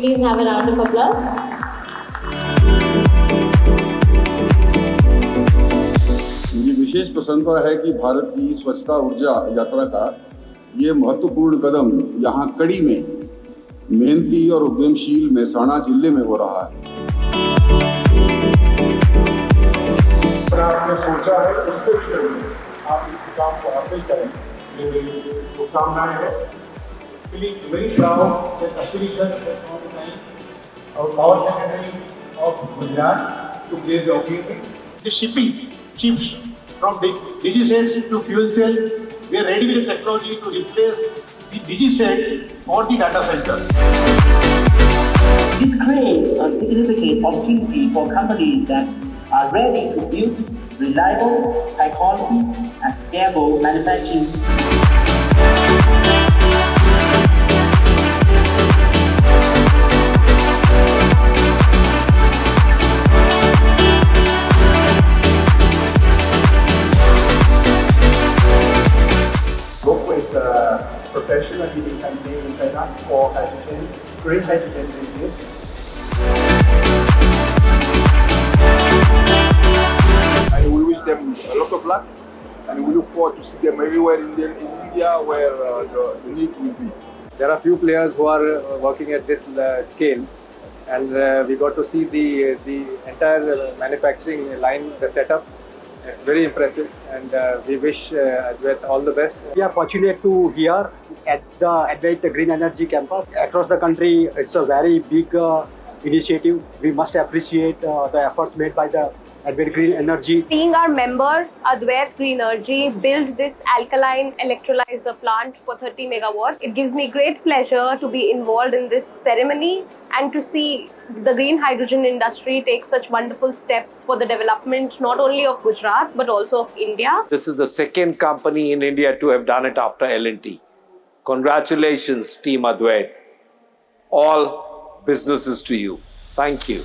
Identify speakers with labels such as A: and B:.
A: Please have a round of applause.
B: मुझे विशेष प्रसन्नता है कि भारत की स्वच्छता ऊर्जा यात्रा का ये महत्वपूर्ण कदम यहाँ कड़ी में मेहनती और उद्यमशील मेहसाणा जिले में हो रहा है।
C: आपने सोचा है उससे भी जरूरी आप इस काम को हासिल करें, ये मेरी शुभकामनाएं हैं। Feeling very proud that Agriculture Technology, our Power Secretary of Gujarat, to place the occasion. The shipping ships from DG sets to fuel cell, we are ready with the technology to replace the DG sets for the data center.
D: This creates a significant opportunity for companies that are ready to build reliable, high quality, and scalable manufacturing.
E: Professionally, they can be in China for hydrogen, green hydrogen business.
C: And we wish them a lot of luck, and we look forward to see them everywhere in India where the need will be.
F: There are few players who are working at this scale, and we got to see the entire manufacturing line, the setup. It's very impressive, and we wish Advait all the best.
G: We are fortunate to here at the Advait Green Energy Campus. Across the country, it's a very big initiative. We must appreciate the efforts made by the Advait Green Energy.
A: Seeing our member Advait Greenergy build this alkaline electrolyzer plant for 30 megawatts, it gives me great pleasure to be involved in this ceremony and to see the green hydrogen industry take such wonderful steps for the development not only of Gujarat but also of India.
H: This is the second company in India to have done it after L&T. Congratulations, Team Advait. All businesses to you. Thank you.